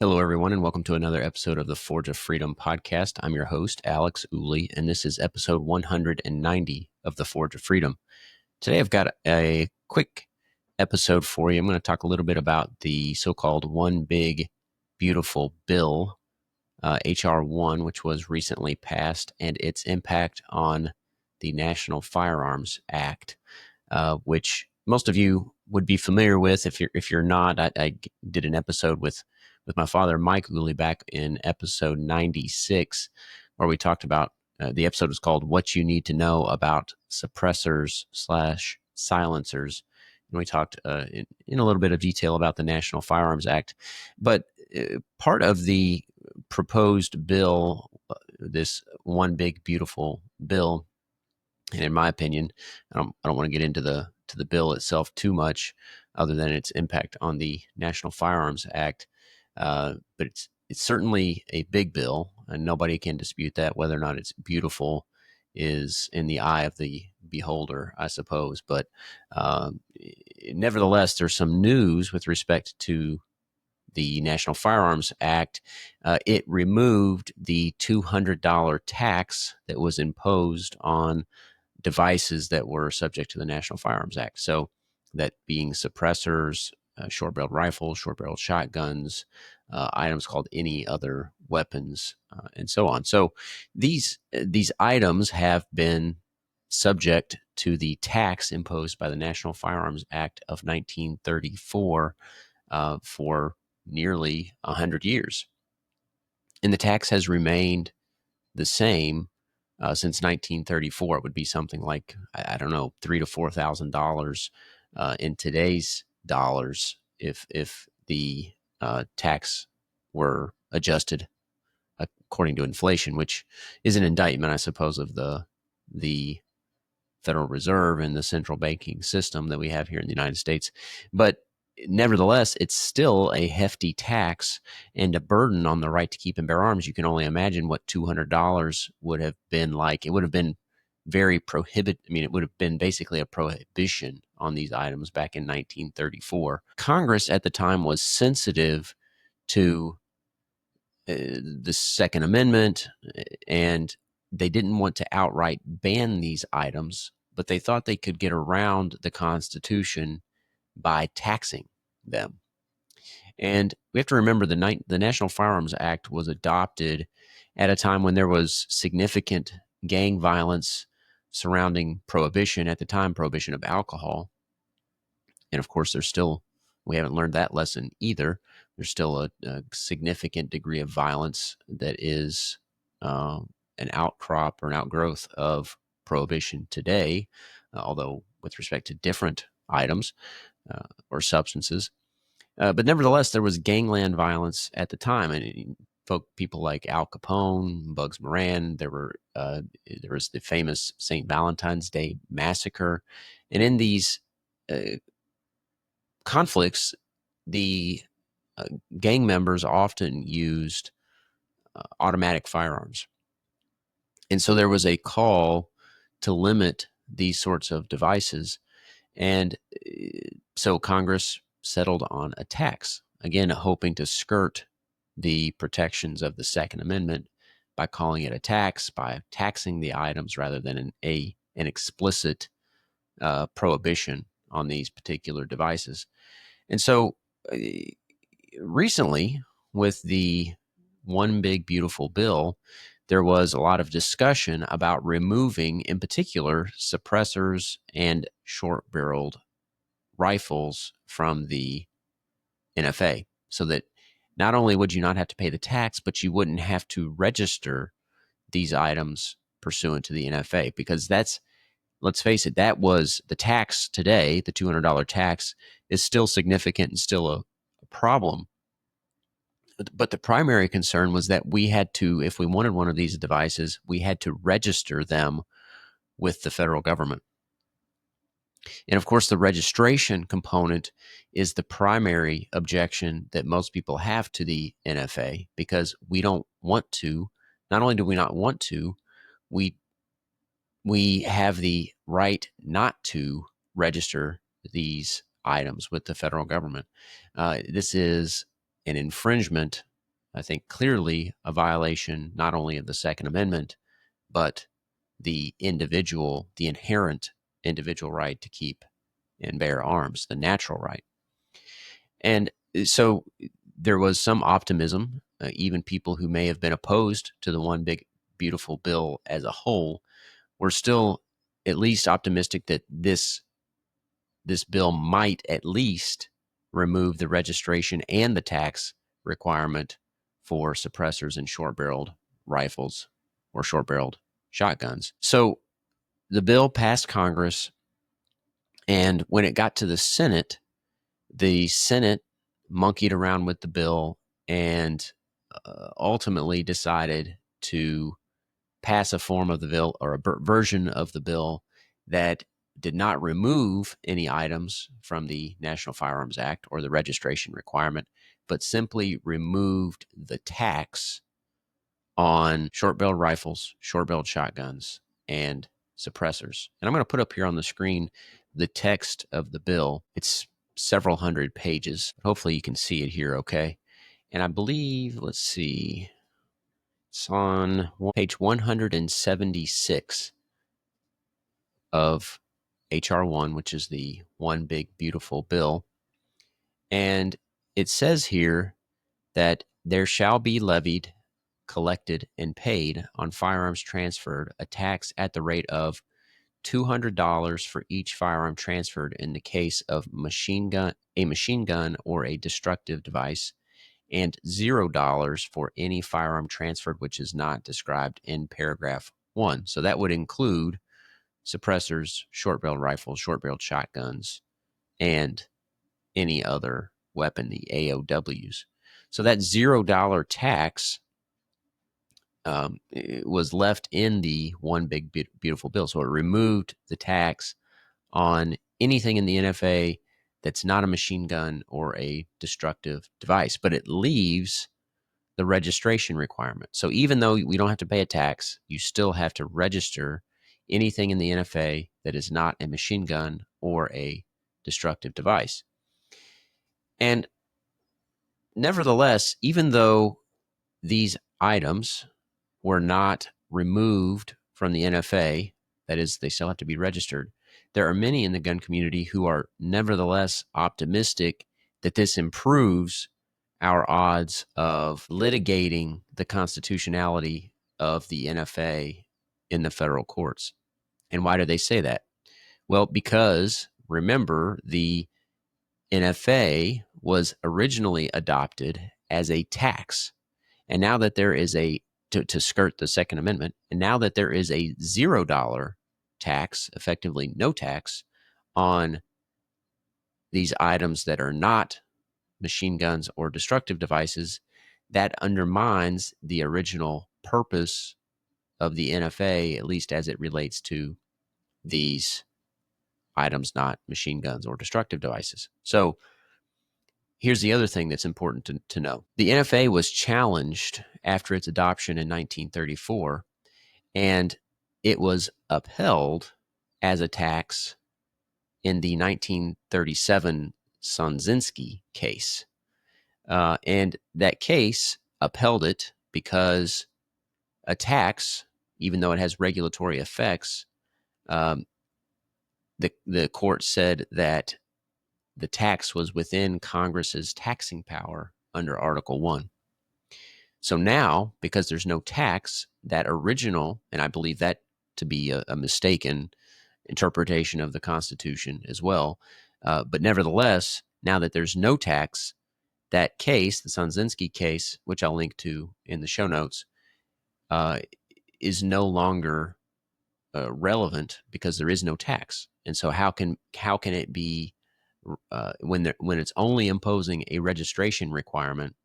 Hello, everyone, and welcome to another episode of the Forge of Freedom podcast. I'm your host, Alex Ooley, and this is episode 190 of the Forge of Freedom. Today, I've got a quick episode for you. I'm going to talk a little bit about the so-called One Big Beautiful Bill, H.R. 1, which was recently passed, and its impact on the National Firearms Act, which most of you would be familiar with. If you're not, I did an episode with my father, Mike Ooley, back in episode 96, where we talked about, the episode was called What You Need to Know About Suppressors / Silencers. And we talked in a little bit of detail about the National Firearms Act. But part of the proposed bill, this one big, beautiful bill, and in my opinion, I don't want to get into the bill itself too much, other than its impact on the National Firearms Act. But it's certainly a big bill, and nobody can dispute that. Whether or not it's beautiful is in the eye of the beholder, I suppose. But nevertheless, there's some news with respect to the National Firearms Act. It removed the $200 tax that was imposed on devices that were subject to the National Firearms Act. So that being suppressors, short-barreled rifles, short-barreled shotguns, items called any other weapons, and so on. So these items have been subject to the tax imposed by the National Firearms Act of 1934 for nearly 100 years. And the tax has remained the same since 1934. It would be something like, I don't know, $3,000 to $4,000 in today's dollars if the tax were adjusted according to inflation, which is an indictment, I suppose, of the Federal Reserve and the central banking system that we have here in the United States. But nevertheless, it's still a hefty tax and a burden on the right to keep and bear arms. You can only imagine what $200 would have been like. It would have been very it would have been basically a prohibition on these items back in 1934. Congress at the time was sensitive to the Second Amendment, and they didn't want to outright ban these items, but they thought they could get around the Constitution by taxing them. And we have to remember the National Firearms Act was adopted at a time when there was significant gang violence surrounding prohibition, at the time, prohibition of alcohol. And of course, we haven't learned that lesson either. There's still a significant degree of violence that is an outcrop or an outgrowth of prohibition today, although with respect to different items or substances. But nevertheless, there was gangland violence at the time, and people like Al Capone, Bugs Moran. There was the famous St. Valentine's Day massacre, and in these conflicts, the gang members often used automatic firearms. And so there was a call to limit these sorts of devices. And so Congress settled on a tax, again, hoping to skirt the protections of the Second Amendment by calling it a tax, by taxing the items rather than an explicit prohibition on these particular devices. And so recently, with the One Big Beautiful Bill, there was a lot of discussion about removing, in particular, suppressors and short-barreled rifles from the NFA, so that not only would you not have to pay the tax, but you wouldn't have to register these items pursuant to the NFA, because let's face it, that was the tax today. The $200 tax is still significant and still a problem. But the primary concern was that we had to, if we wanted one of these devices, we had to register them with the federal government. And of course, the registration component is the primary objection that most people have to the NFA, because we don't want to. Not only do we not want to, we have the right not to register these items with the federal government. This is an infringement I think, clearly a violation not only of the Second Amendment, but the inherent individual right to keep and bear arms, the natural right. And so there was some optimism. Even people who may have been opposed to the one big beautiful bill as a whole were still at least optimistic that this bill might at least remove the registration and the tax requirement for suppressors and short-barreled rifles or short-barreled shotguns. So the bill passed Congress, and when it got to the Senate monkeyed around with the bill and ultimately decided to pass a form of the bill or a version of the bill that did not remove any items from the National Firearms Act or the registration requirement, but simply removed the tax on short-barreled rifles, short-barreled shotguns, and suppressors. And I'm going to put up here on the screen the text of the bill. It's several hundred pages. Hopefully you can see it here okay. And I believe, let's see, it's on page 176 of H.R. 1, which is the one big beautiful bill. And it says here that there shall be levied, collected, and paid on firearms transferred a tax at the rate of $200 for each firearm transferred in the case of a machine gun or a destructive device, and $0 for any firearm transferred which is not described in paragraph 1. So that would include suppressors, short-barreled rifles, short-barreled shotguns, and any other weapon, the AOWs. So that $0 tax was left in the one big beautiful bill. So it removed the tax on anything in the NFA that's not a machine gun or a destructive device, but it leaves the registration requirement. So even though we don't have to pay a tax, you still have to register anything in the NFA that is not a machine gun or a destructive device. And nevertheless, even though these items were not removed from the NFA, that is, they still have to be registered, there are many in the gun community who are nevertheless optimistic that this improves our odds of litigating the constitutionality of the NFA in the federal courts. And why do they say that? Well, because remember, the NFA was originally adopted as a tax. And now that there is to skirt the Second Amendment, and now that there is a $0 tax, effectively no tax, on these items that are not machine guns or destructive devices, that undermines the original purpose of the NFA, at least as it relates to these items not machine guns or destructive devices. So here's the other thing that's important to know. The NFA was challenged after its adoption in 1934, and it was upheld as a tax in the 1937 Sonzinski case. And that case upheld it because a tax, even though it has regulatory effects, the court said that the tax was within Congress's taxing power under Article 1. So now, because there's no tax, that original, and I believe that to be a mistaken interpretation of the Constitution as well, but nevertheless, now that there's no tax, that case, the Sonzinski case, which I'll link to in the show notes, is no longer relevant because there is no tax. And so how can it be when it's only imposing a registration requirement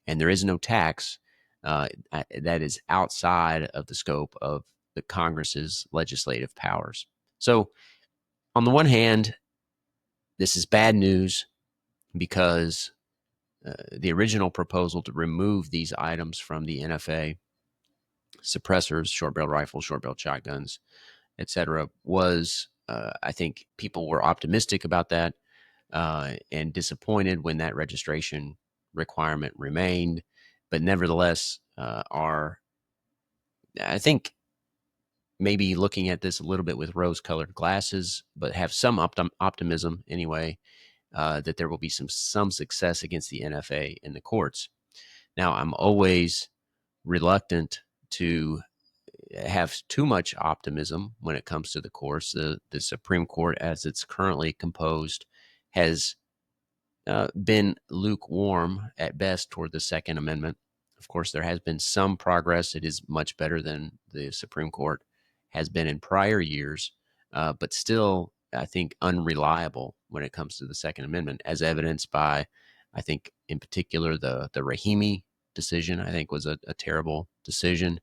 and there is no tax, that is outside of the scope of the Congress's legislative powers. So on the one hand, this is bad news because the original proposal to remove these items from the NFA, suppressors, short-barreled rifles, short-barreled shotguns, etc., was, I think people were optimistic about that and disappointed when that registration requirement remained. but nevertheless are, I think, maybe looking at this a little bit with rose-colored glasses, but have some optimism anyway, that there will be some success against the NFA in the courts. Now, I'm always reluctant to have too much optimism when it comes to the courts. The Supreme Court, as it's currently composed, has been lukewarm at best toward the Second Amendment. Of course, there has been some progress. It is much better than the Supreme Court has been in prior years, but still, I think, unreliable when it comes to the Second Amendment, as evidenced by, I think, in particular, the Rahimi decision. I think was a terrible decision,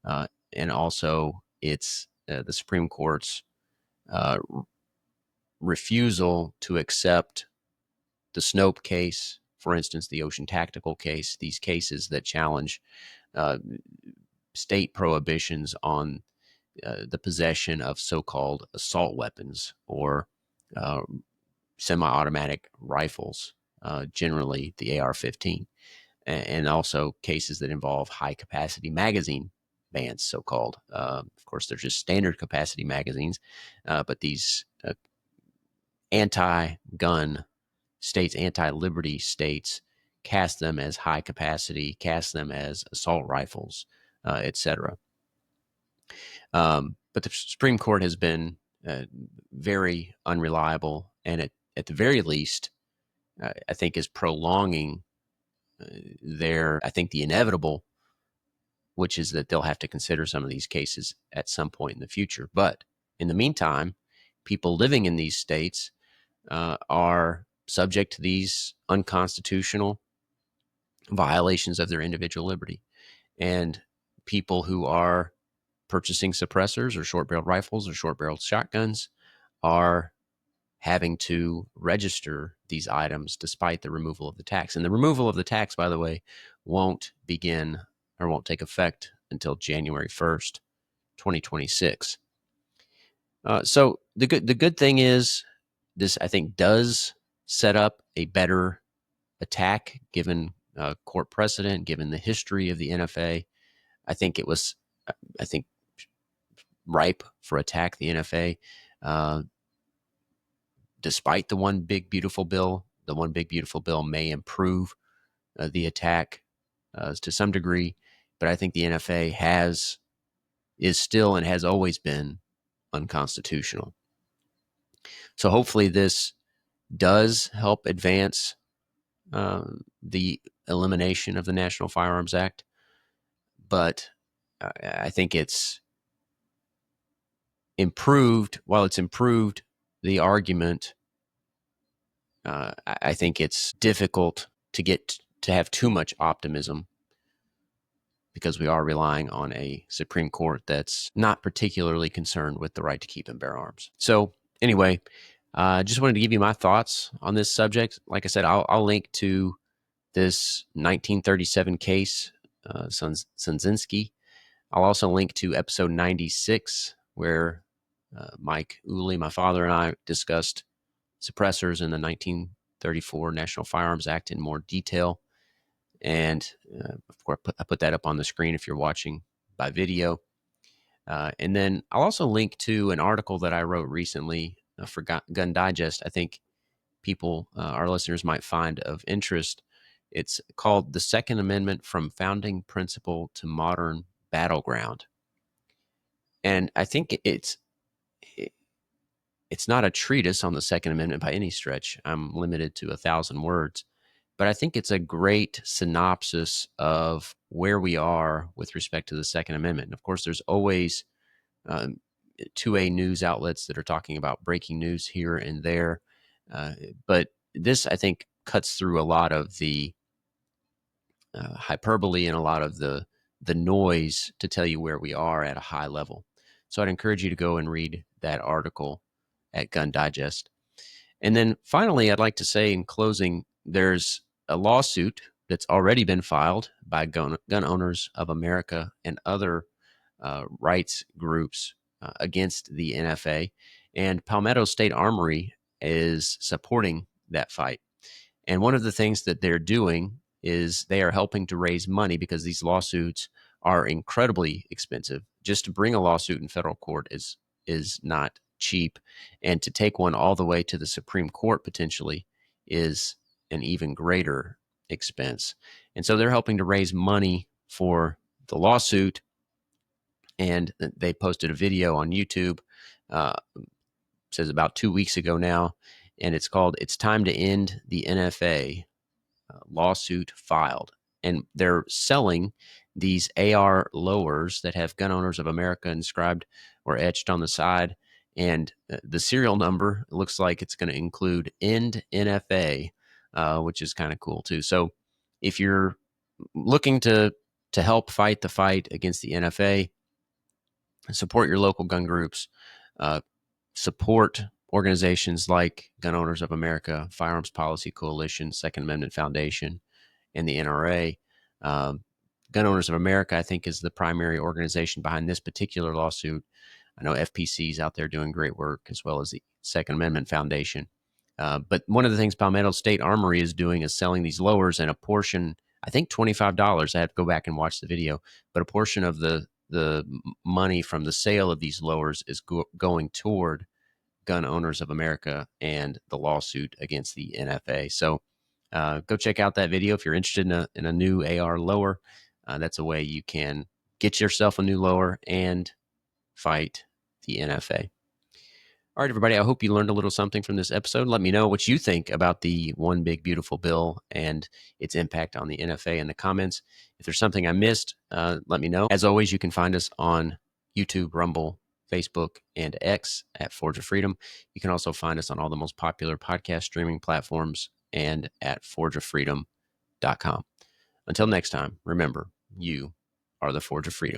and also it's the Supreme Court's uh, refusal to accept the Snope case, for instance, the Ocean Tactical case, these cases that challenge uh, state prohibitions on the possession of so-called assault weapons or uh, semi-automatic rifles, generally the AR-15, and also cases that involve high-capacity magazine bans, so-called. Of course, they're just standard capacity magazines, but these anti-gun states, anti-liberty states, cast them as high capacity, cast them as assault rifles, etc. But the Supreme Court has been very unreliable, and at the very least, I think is prolonging I think the inevitable, which is that they'll have to consider some of these cases at some point in the future. But in the meantime, people living in these states are subject to these unconstitutional violations of their individual liberty. And people who are purchasing suppressors or short-barreled rifles or short-barreled shotguns are having to register these items despite the removal of the tax. And the removal of the tax, by the way, won't begin or won't take effect until January 1st, 2026. So the good thing is this, I think, does set up a better attack given court precedent, given the history of the NFA. I think it was, I think, ripe for attack, the NFA, despite the one big beautiful bill. The one big beautiful bill may improve the attack to some degree, but I think the NFA is still and has always been unconstitutional. So hopefully this does help advance the elimination of the National Firearms Act, but I think it's improved. While it's improved the argument, I think it's difficult to have too much optimism because we are relying on a Supreme Court that's not particularly concerned with the right to keep and bear arms. So anyway, just wanted to give you my thoughts on this subject. Like I said, I'll link to this 1937 case, Sunzinski. I'll also link to episode 96, where Mike Ooley, my father, and I discussed suppressors in the 1934 National Firearms Act in more detail. And of course, I put that up on the screen if you're watching by video. And then I'll also link to an article that I wrote recently for Gun Digest. I think people, our listeners, might find of interest. It's called "The Second Amendment from Founding Principle to Modern Battleground." And I think it's not a treatise on the Second Amendment by any stretch. I'm limited to 1,000 words. But I think it's a great synopsis of where we are with respect to the Second Amendment. And of course, there's always 2A news outlets that are talking about breaking news here and there. But this, I think, cuts through a lot of the hyperbole and a lot of the noise to tell you where we are at a high level. So I'd encourage you to go and read that article at Gun Digest. And then finally, I'd like to say in closing, there's a lawsuit that's already been filed by Gun Owners of America and other rights groups against the NFA. And Palmetto State Armory is supporting that fight. And one of the things that they're doing is they are helping to raise money because these lawsuits are incredibly expensive. Just to bring a lawsuit in federal court is not cheap, and to take one all the way to the Supreme Court potentially is an even greater expense. And so they're helping to raise money for the lawsuit, and they posted a video on YouTube. Says about 2 weeks ago now, and it's called "It's Time to End the NFA." Lawsuit filed, and they're selling these AR lowers that have Gun Owners of America inscribed or etched on the side, and the serial number looks like it's going to include "End NFA," which is kind of cool too. So, if you're looking to help fight the fight against the NFA, support your local gun groups, uh, support organizations like Gun Owners of America, Firearms Policy Coalition, Second Amendment Foundation, and the NRA. Um, Gun Owners of America, I think, is the primary organization behind this particular lawsuit. I know FPC is out there doing great work, as well as the Second Amendment Foundation. But one of the things Palmetto State Armory is doing is selling these lowers, and a portion, I think $25. I have to go back and watch the video, but a portion of the money from the sale of these lowers is going toward Gun Owners of America and the lawsuit against the NFA. So go check out that video if you're interested in a new AR lower. That's a way you can get yourself a new lower and fight the NFA. All right, everybody, I hope you learned a little something from this episode. Let me know what you think about the One Big Beautiful Bill and its impact on the NFA in the comments. If there's something I missed, let me know. As always, you can find us on YouTube, Rumble, Facebook, and X at Forge of Freedom. You can also find us on all the most popular podcast streaming platforms and at forgeoffreedom.com. Until next time, remember, you are the Forge of Freedom.